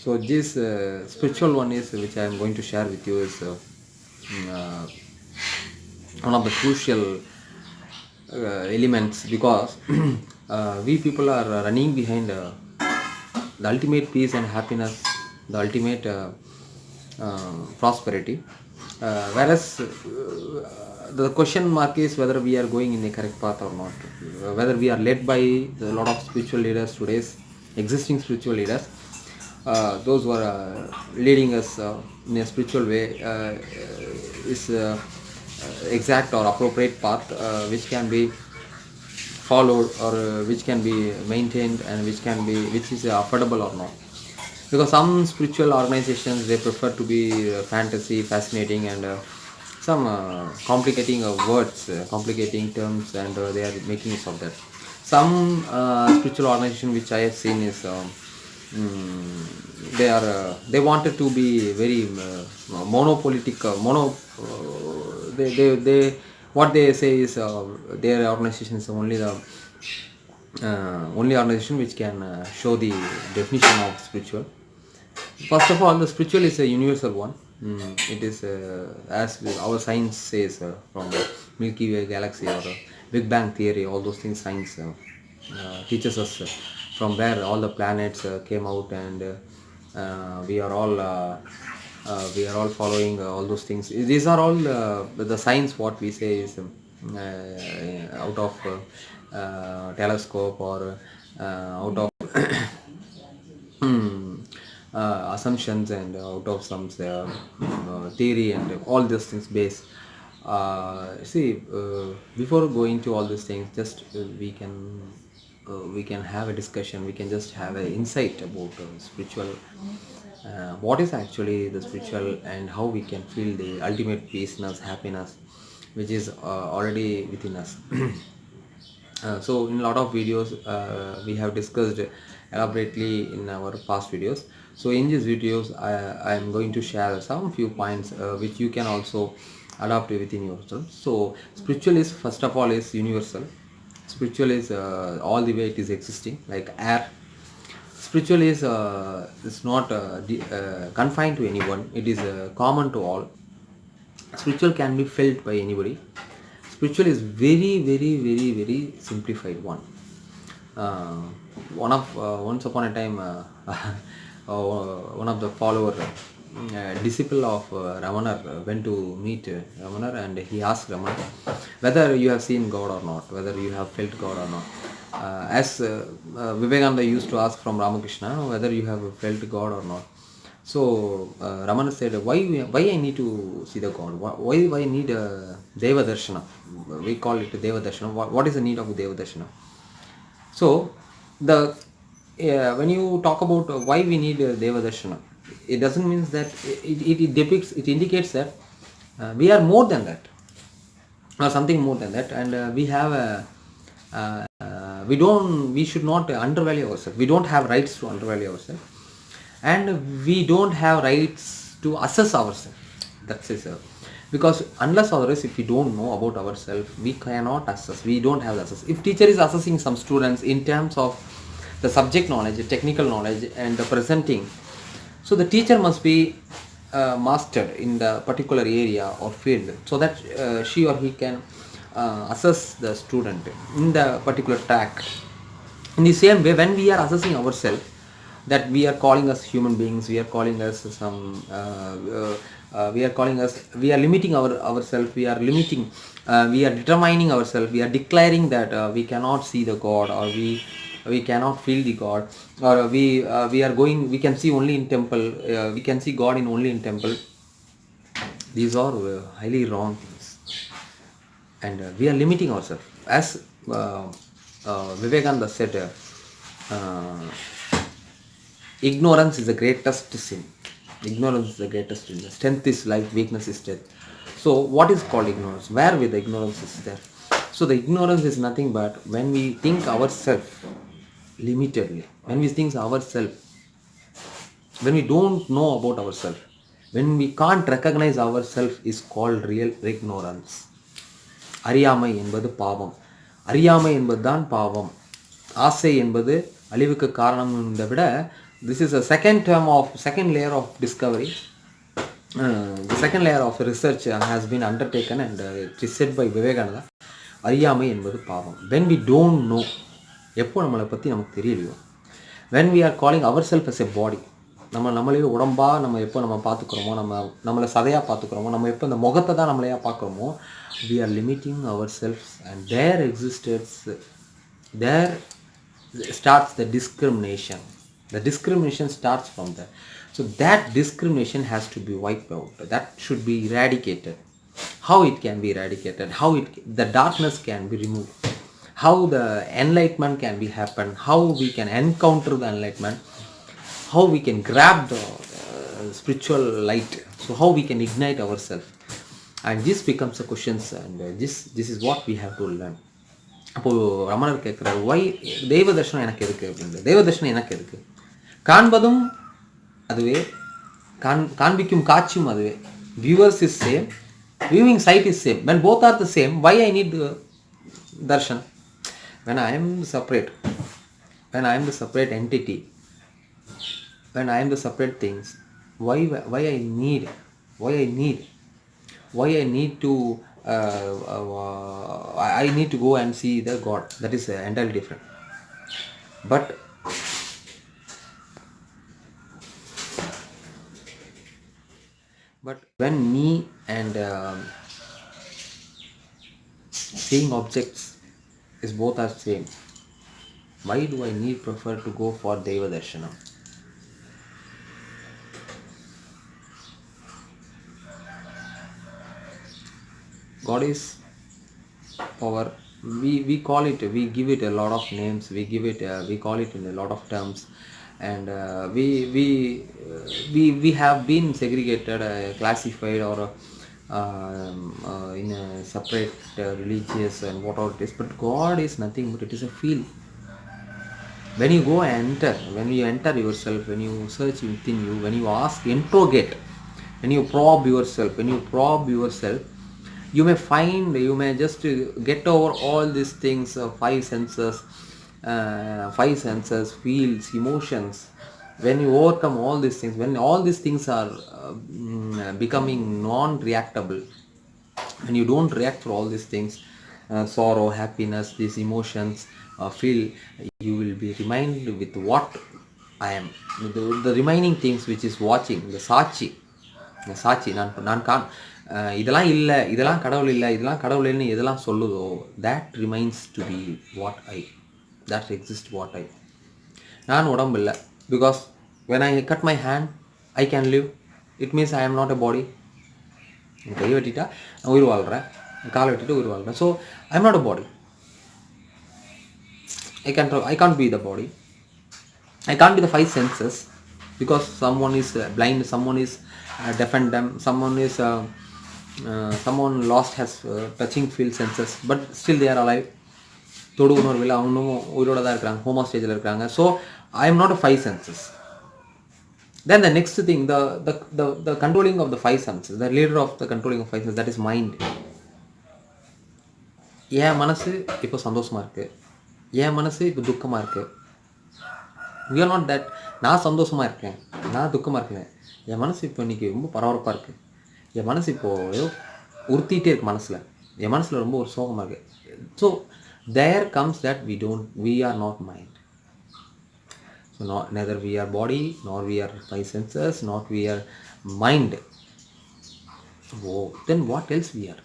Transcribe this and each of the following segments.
So this spiritual one is which I am going to share with you is one of the crucial elements, because we people are running behind the ultimate peace and happiness, the ultimate prosperity, whereas the question mark is whether we are going in the correct path or not, whether we are led by a lot of spiritual leaders, today's existing spiritual leaders, those who are leading us in a spiritual way, is exact or appropriate path which can be followed, or which can be maintained, and which is affordable or not. Because some spiritual organizations, they prefer to be fantasy, fascinating, and some complicating words, complicating terms, and they are making use of that. Some spiritual organization which I have seen is they wanted to be very monopolitic, they what they say is their organization is only organization which can show the definition of spiritual. First of all, the spiritual is a universal one. It is as our science says, from Milky Way galaxy, or Big Bang theory, all those things science teaches us, from where all the planets came out, and we are all following all those things. These are all the science. What we say is out of telescope, or out of assumptions, and out of some theory, and all these things based. Before going to all these things, just we can have a discussion, we can just have an insight about spiritual, what is actually the spiritual, and how we can feel the ultimate peaceness, happiness, which is already within us. So in a lot of videos we have discussed elaborately in our past videos. So in these videos I am going to share some few points which you can also adapt within yourself. So spiritual is, first of all, is universal. Spiritual is all the way it is existing, like air. Spiritual is not confined to anyone, it is common to all. Spiritual can be felt by anybody. Spiritual is very, very, very, very simplified one. uh, Once upon a time, one of the follower, disciple of Ramana, went to meet Ramana, and he asked Ramana whether you have seen God or not, whether you have felt God or not. As Vivekananda used to ask from Ramakrishna whether you have felt God or not. So Ramana said, why I need to see the God? Why I need Deva Darshana? We call it Deva Darshana. What is the need of Deva Darshana? So the when you talk about why we need Deva Darshana, it doesn't mean that it depicts, it indicates that we are more than that, or something more than that, and we have a we should not undervalue ourselves. We don't have rights to undervalue ourselves, and we don't have rights to assess ourselves. That's it, sir. Because unless or else, if we don't know about ourselves, we cannot assess. We don't have the assess. If teacher is assessing some students in terms of the subject knowledge, the technical knowledge, and the presenting, so the teacher must be mastered in the particular area or field, so that she or he can assess the student in the particular track. In the same way, when we are assessing ourselves, that we are calling us human beings, we are calling us some we are limiting ourselves, we are limiting, we are determining ourselves, we are declaring that we cannot see the God, or we cannot feel the God, or we are going, we can see only in temple, we can see God in only in temple. These are highly wrong things, and we are limiting ourselves. As Vivekananda said, ignorance is the greatest sin. Ignorance is the greatest sin. Strength is life, weakness is death. So what is called ignorance? Where with the ignorance is there? So the ignorance is nothing but when we think ourselves limitedly, when we think ourselves, when we don't know about ourselves, when we can't recognize ourselves, is called real ignorance. அறியாமை என்பது பாவம். அறியாமை என்பதுதான் பாவம். ஆசை என்பது அழிவுக்கு காரணம் என்பதை விட This is a second layer of discovery. The second layer of research has been undertaken, and it is said by Vivekananda, அறியாமை என்பது பாவம். When we don't know, எப்போ நம்மளை பற்றி நமக்கு தெரியலையோ, when we are calling ourselves as a body, நம்மளே உடம்பா நம்ம எப்போ நம்ம பார்த்துக்கிறோமோ, நம்மளை சதையாக பார்த்துக்கிறோமோ, நம்ம எப்போ இந்த முகத்தை தான் நம்மளையாக பார்க்குறோமோ, we are limiting ourselves, and there starts the discrimination. The discrimination starts from there. So that discrimination has to be wiped out. That should be eradicated. How it can be eradicated? The darkness can be removed? How the enlightenment can be happen? How we can encounter the enlightenment? How we can grab the spiritual light? So how we can ignite ourselves? And this becomes a questions, and this is what we have to learn. அப்போது ரமணர் கேட்குறாரு, Y தெய்வ தர்ஷனம் எனக்கு இருக்குது அப்படின்றது. தெய்வ தர்ஷனம் எனக்கு இருக்குது, காண்பதும் அதுவே, காண்பிக்கும் காட்சியும் அதுவே. Viewers is same, viewing side is same. when both are the same, why I need darshan? When I am separate, when I am the separate entity, when I am the separate things, why I need to I need to go and see the God. That is entirely different. But when me and seeing objects is both are same, why do I need prefer to go for Deva Darshanam? God is power. We call it, we give it a lot of names, we call it in a lot of terms, and we have been segregated, classified, or in a separate religious and whatever it is. But God is nothing but it is a feel. When you go and when you enter yourself, when you search within you, when you ask, interrogate, when you probe yourself, you may find, you may just get over all these things, five senses, feels, emotions. When you overcome all these things, when all these things are becoming non-reactable, when you don't react for all these things, sorrow, happiness, these emotions, feel, you will be reminded with what I am. The remaining things which is watching, the sachi, நான் இதெல்லாம் இல்லை, இதெல்லாம் கடவுள் இல்லை, இதெல்லாம் கடவுள் இல்லைன்னு எதெல்லாம் சொல்லுதோ, that remains to be what I, that exists what I. நான் உடம்பு இல்லை, because when I cut my hand I can live, it means I am not a body. கை வெட்டிட்டா நான் உயிர் வாழ்கிறேன், காலை வெட்டிட்டு உயிர் வாழ்கிறேன். So I am not a body. I can't be the body. I can't be the five senses, because someone is blind, someone is deaf and dumb, someone lost has touching feel senses, but still they are alive. தொடு உணர்வில் அவனும் உயிரோட தான் இருக்கிறாங்க, homo ஸ்டேஜில் இருக்கிறாங்க. So I am not a five senses. Then the next thing, the controlling of the five senses, the leader of the controlling of five senses, that is mind. என் மனசு இப்போ சந்தோஷமாக இருக்குது, என் மனசு இப்போ துக்கமாக இருக்குது. we are not that. நான் சந்தோஷமாக இருக்கேன், நான் துக்கமாக இருக்கேன், என் மனசு இப்போ இன்றைக்கி ரொம்ப பரபரப்பாக இருக்குது, என் மனசு இப்போது ஏதோ உறுத்திட்டே இருக்குது, என் மனசில் ரொம்ப ஒரு சோகமாக இருக்குது. So there comes that we are not mind. So neither we are body, nor we are five senses, nor we are mind. Then what else we are?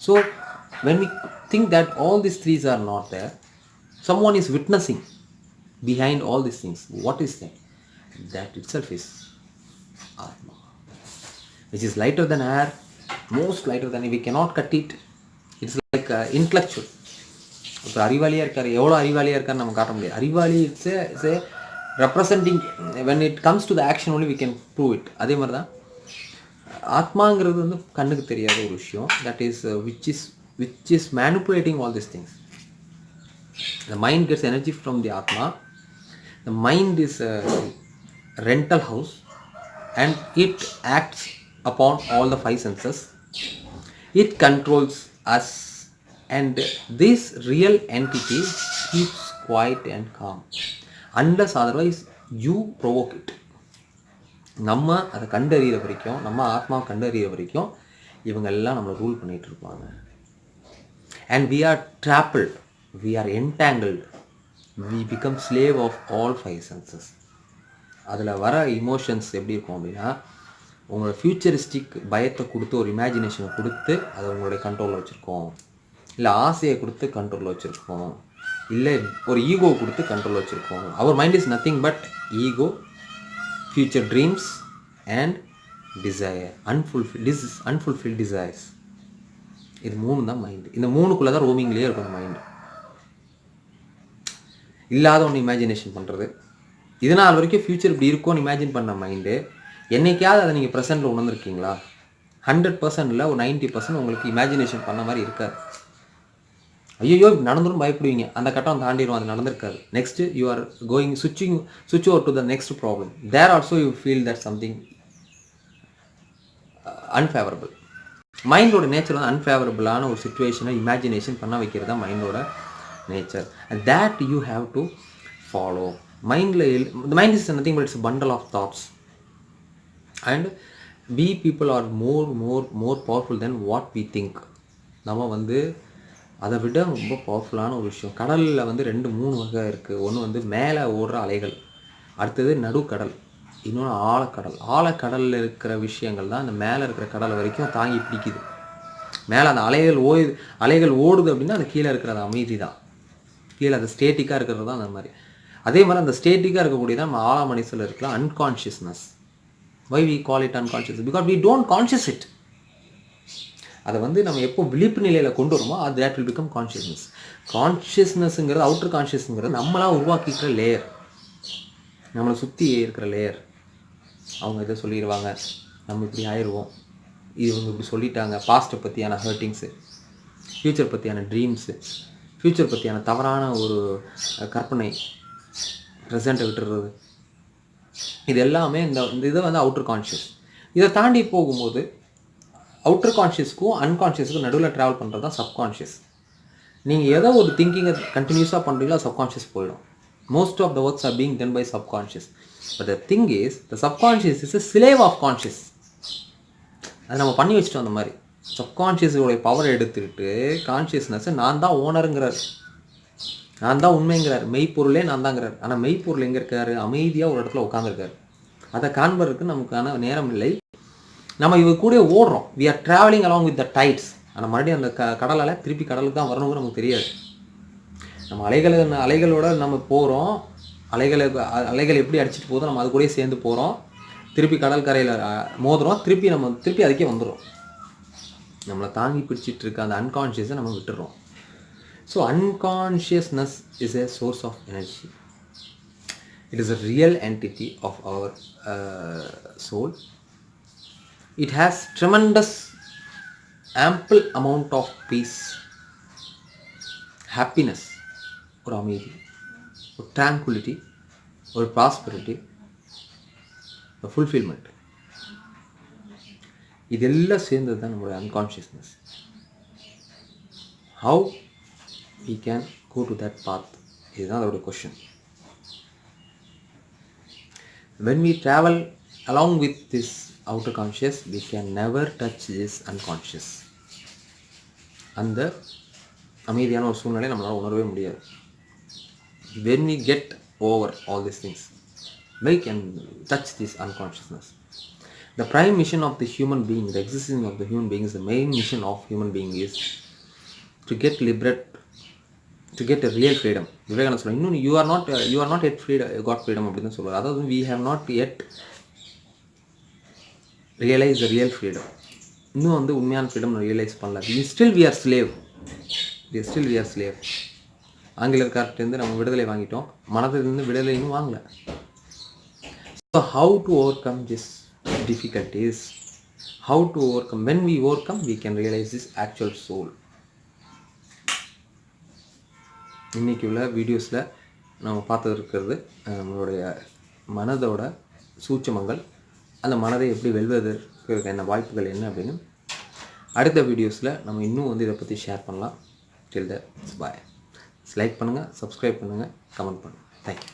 So when we think that all these threes are not there, someone is witnessing behind all these things. What is that? That itself is Atma, which is lighter than air, most lighter than air. We cannot cut it. It's like intellectual. இப்போ அறிவாளியாக இருக்கார், எவ்வளோ அறிவாளியாக இருக்கான்னு நம்ம காட்ட முடியாது. அறிவாளி it's a representing, when it comes to the action only we can prove it. அதே மாதிரி தான் ஆத்மாங்கிறது வந்து கண்ணுக்கு தெரியாத ஒரு விஷயம். That is which is manipulating all these things. The mind gets energy from the Atma. The mind is a rental house, and it acts upon all the five senses. It controls us, and this real entity keeps quiet and calm. unless otherwise you provoke it. நம்ம அதை கண்டறிகிற வரைக்கும், நம்ம ஆத்மாவை கண்டறிகிற வரைக்கும் இவங்க எல்லாம் நம்மளை rule பண்ணிகிட்டு இருப்பாங்க. And we are trapped, we are entangled, we become slave of all five senses. அதில் வர இமோஷன்ஸ் எப்படி இருக்கும் அப்படின்னா, உங்களோட ஃபியூச்சரிஸ்டிக் பயத்தை கொடுத்து, ஒரு இமேஜினேஷனை கொடுத்து அதை உங்களுடைய கண்ட்ரோலில் வச்சுருக்கோம். இல்லை ஆசையை கொடுத்து கண்ட்ரோலில் வச்சுருக்கோம். இல்லை ஒரு ஈகோ கொடுத்து கண்ட்ரோலில் வச்சுருக்கோம். Our mind is nothing but ego, future dreams and desire, unfulfilled desires. இது 3 தான் மைண்டு. இந்த 3க்குள்ளே தான் ரோமிங்லேயே இருக்கும் மைண்டு. இல்லாத ஒன்று இமேஜினேஷன் பண்ணுறது. இதனால் வரைக்கும் ஃப்யூச்சர் இப்படி இருக்கும்னு இமேஜின் பண்ண மைண்டு, என்னைக்காவது அதை நீங்கள் ப்ரெசென்ட்டில் உணர்ந்துருக்கீங்களா? 100% ஒரு 90% உங்களுக்கு இமேஜினேஷன் பண்ண மாதிரி இருக்காது. ஐயோ நடந்துடும் பயப்படுவீங்க, அந்த கட்டம் தாண்டிடும், அது நடந்திருக்காது. நெக்ஸ்ட்டு யூ ஆர் கோயிங் சுவிட்ச் over to the next problem. There also you feel that something unfavourable. மைண்டோட நேச்சர் வந்து அன்ஃபேவரபிளான ஒரு சுச்சுவேஷனை இமேஜினேஷன் பண்ண வைக்கிறது தான் மைண்டோட nature. And that you have to follow. The mind is nothing but it's a bundle of thoughts, and we people are more powerful than what we think. நம்ம வந்து அதை விட ரொம்ப பவர்ஃபுல்லான ஒரு விஷயம். கடலில் வந்து 2-3 வகை இருக்குது. ஒன்று வந்து மேலே ஓடுற அலைகள், அடுத்தது நடுக்கடல், இன்னொன்று ஆழக்கடல். ஆழக்கடலில் இருக்கிற விஷயங்கள் தான் அந்த மேலே இருக்கிற கடல் வரைக்கும் தாங்கி பிடிக்குது. மேலே அந்த அலைகள் ஓடுது அப்படின்னா அது கீழே இருக்கிறது அமைதி தான். கீழே அது ஸ்டேட்டிக்காக இருக்கிறது தான் அந்த மாதிரி. அதே மாதிரி அந்த ஸ்டேட்டிக்காக இருக்கக்கூடியதான் நம்ம ஆழ மனசில் இருக்கலாம் unconsciousness. Why we call it unconscious? Because we don't conscious it. அதை வந்து நம்ம எப்போ விழிப்பு நிலையில் கொண்டு வருமோ அது தேட் வில் பிகம் கான்ஷியஸ்னஸ். கான்ஷியஸ்னஸ்ங்கிறது, அவுட்டர் கான்ஷியஸ்ங்கிறது நம்மளாக உருவாக்கிக்கிற லேயர், நம்மளை சுற்றி இருக்கிற லேயர். அவங்க இதை சொல்லிடுவாங்க, நம்ம இப்படி ஆயிடுவோம், இவங்க இப்படி சொல்லிட்டாங்க, பாஸ்ட்டை பற்றியான ஹர்ட்டிங்ஸு, ஃப்யூச்சர் பற்றியான ட்ரீம்ஸு, ஃப்யூச்சர் பற்றியான தவறான ஒரு கற்பனை, ப்ரெசண்ட்டை விட்டுறது, இது எல்லாமே இந்த இதை வந்து அவுட்டர் கான்ஷியஸ். இதை தாண்டி போகும்போது அவுட்டர் கான்ஷியஸ்க்கும் அன்கான்ஷியஸுக்கும் நடுவில் ட்ராவல் பண்ணுறது தான் சப்கான்ஷியஸ். நீங்கள் எதோ ஒரு திங்கிங்கை கண்டினியூஸாக பண்ணுறீங்களோ சப்கான்ஷியஸ் போயிடும். Most of the works are being done by subconscious. But the thing is the subconscious is a slave of conscious. அதை நம்ம பண்ணி வச்சுட்டோம். அந்த மாதிரி சப்கான்ஷியஸோடைய பவரை எடுத்துக்கிட்டு கான்ஷியஸ்னஸை நான் தான் ஓனருங்கிறார், நான் தான் உண்மைங்கிறார், மெய்ப்பொருளே நான் தாங்கிறார். ஆனால் மெய்ப்பொருள் எங்கே இருக்கார்? அமைதியாக ஒரு இடத்துல உட்காந்துருக்காரு. அதை காண்பதற்கு நமக்கான நேரம் இல்லை. நம்ம இவ கூட ஓடுறோம். We are travelling along with the tides. ஆனால் மறுபடியும் அந்த கடலால் திருப்பி கடலுக்கு தான் வரணும்னு நமக்கு தெரியாது. நம்ம அலைகளோட நம்ம போகிறோம். அலைகள் எப்படி அடிச்சுட்டு போதும் நம்ம அது கூட சேர்ந்து போகிறோம். திருப்பி கடல் கரையில் மோதுறோம். திருப்பி அதுக்கே வந்துடும். நம்மளை தாங்கி பிடிச்சிட்டு இருக்க அந்த அன்கான்ஷியஸை நம்ம விட்டுடுறோம். So unconsciousness is a source of energy. It is a real entity of our soul. It has tremendous ample amount of peace, happiness, or அமைதி, or tranquility, or prosperity, or fulfillment. இதெல்லாம் சேர்ந்தது தான் நம்மளுடைய unconsciousness. How we can go to that path? இதுதான் அதோட question. When we travel along with this outer conscious, we can never touch this unconscious. அந்த அமைதியான ஒரு சூழ்நிலை நம்மளால் உணரவே முடியாது. When we get over all these things, we can touch this unconsciousness. The prime mission of the human being, the existence of the human being, is the main mission of human being is to get liberate, to get a real freedom. விவேகானந்தர் சொல்லுவாங்க, இன்னும் you are not yet got freedom அப்படின்னு சொல்லுவார். அதாவது we have not yet realize the real freedom. இன்னும் வந்து உண்மையான freedom realise பண்ணல. we are slave. ஆங்கிலக்கார்ட்டேருந்து நம்ம விடுதலை வாங்கிட்டோம், மனதிலிருந்து விடுதலை இன்னும் வாங்கல. So how to overcome this difficulties? How to overcome? When we overcome, we can realize this actual soul. இன்றைக்கி உள்ள வீடியோஸில் நம்ம பார்த்து இருக்கிறது நம்மளுடைய மனதோட சூட்சமங்கள், அந்த மனதை எப்படி வெல்வதற்கு என்ன வாய்ப்புகள் என்ன அப்படின்னு அடுத்த வீடியோஸில் நம்ம இன்னும் வந்து இதை பற்றி ஷேர் பண்ணலாம். டில் தட், பாய். லைக் பண்ணுங்கள், சப்ஸ்கிரைப் பண்ணுங்கள், கமெண்ட் பண்ணுங்கள். தேங்க்யூ.